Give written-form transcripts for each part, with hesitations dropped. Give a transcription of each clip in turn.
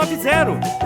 90.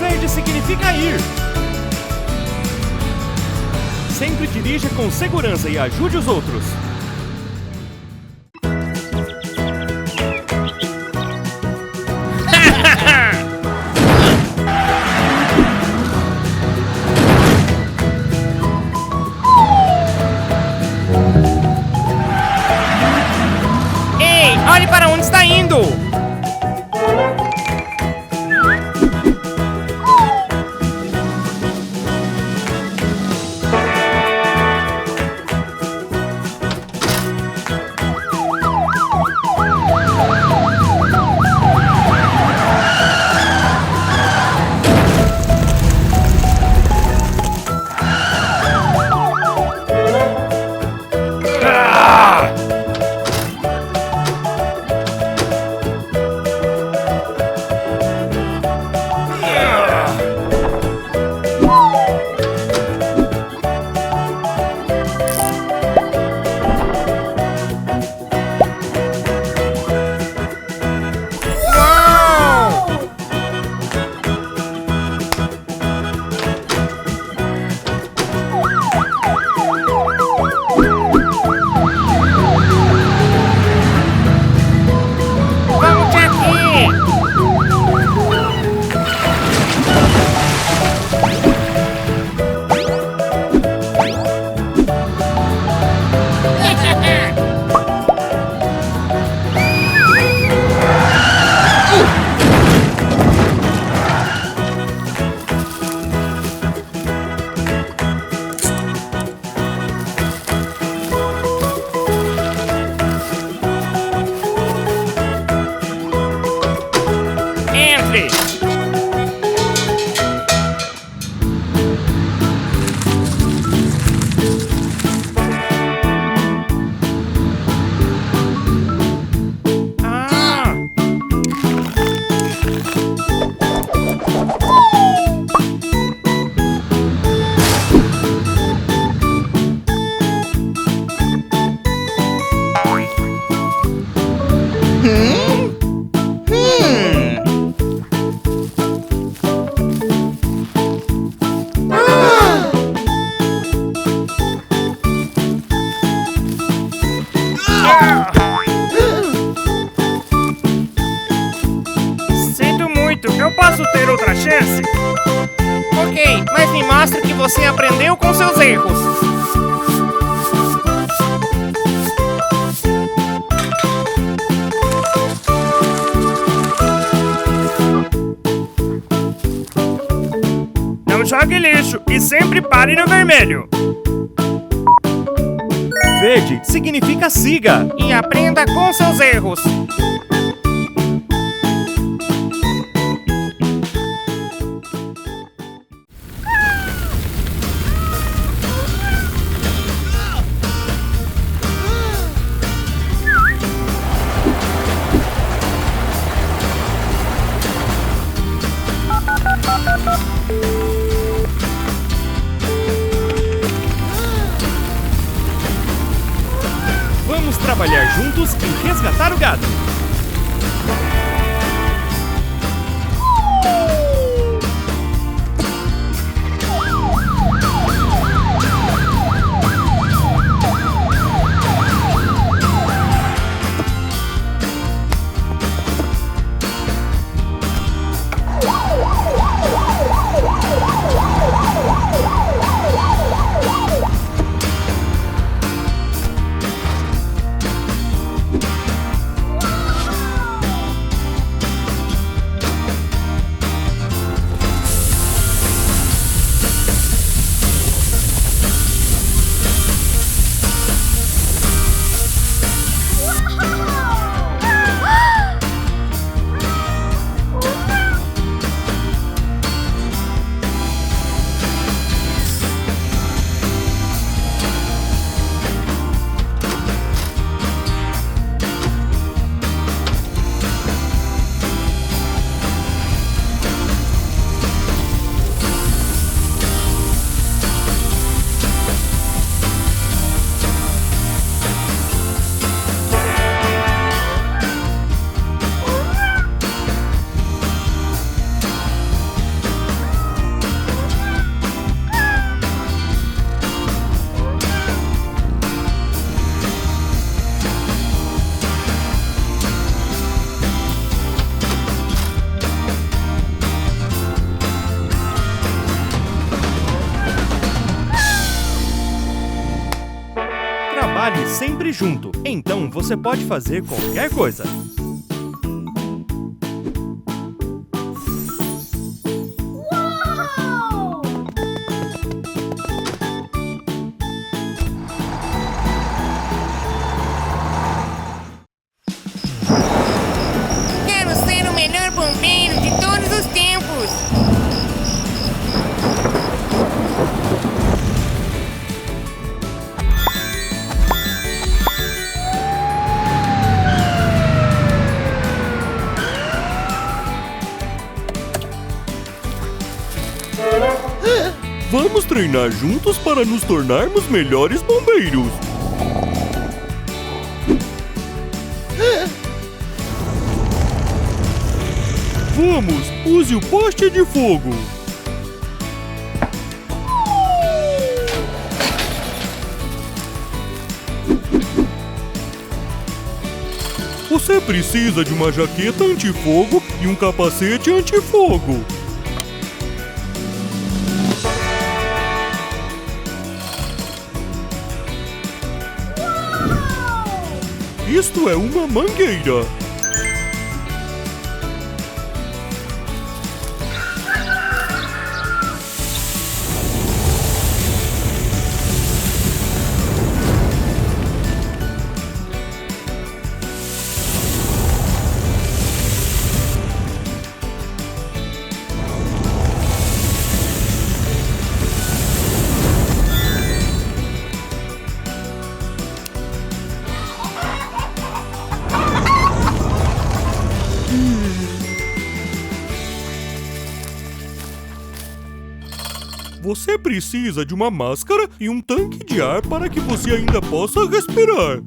Verde significa ir. Sempre dirija com segurança e ajude os outros. Ei, olhe para onde está indo! você aprendeu com seus erros. Não jogue lixo e sempre pare no vermelho. Verde significa siga. E aprenda com seus erros. Vamos trabalhar juntos e resgatar o gato. Trabalhe sempre junto, então você pode fazer qualquer coisa. Quero ser o melhor bombeiro de todos os tempos. Vamos treinar juntos para nos tornarmos melhores bombeiros. Vamos, use o poste de fogo. Você precisa de uma jaqueta antifogo e um capacete antifogo. Isto é uma mangueira. Você precisa de uma máscara e um tanque de ar para que você ainda possa respirar.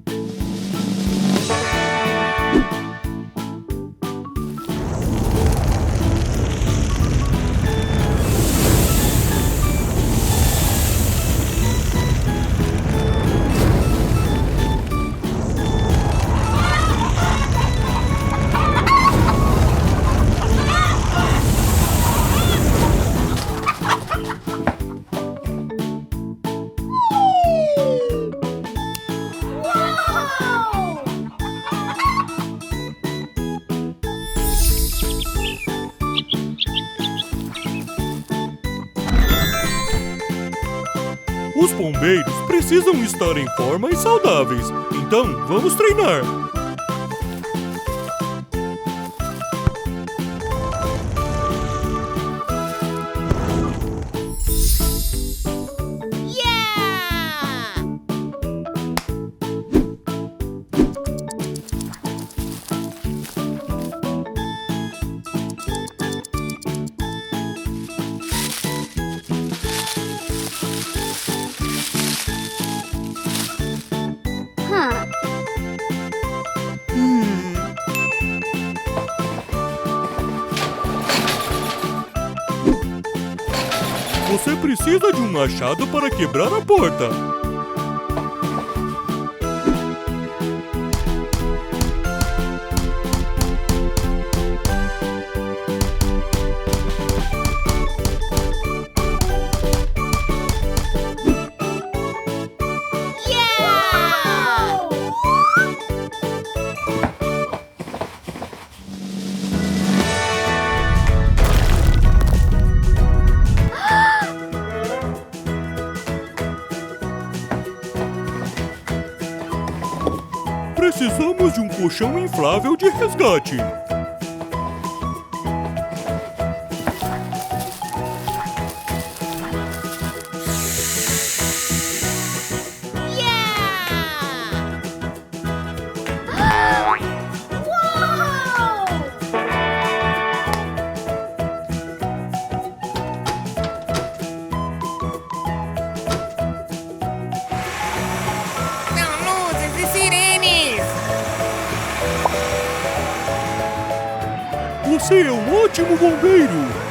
Os bombeiros precisam estar em forma e saudáveis, então vamos treinar. Você precisa de um machado para quebrar a porta. Precisamos de um colchão inflável de resgate. Você é um ótimo bombeiro!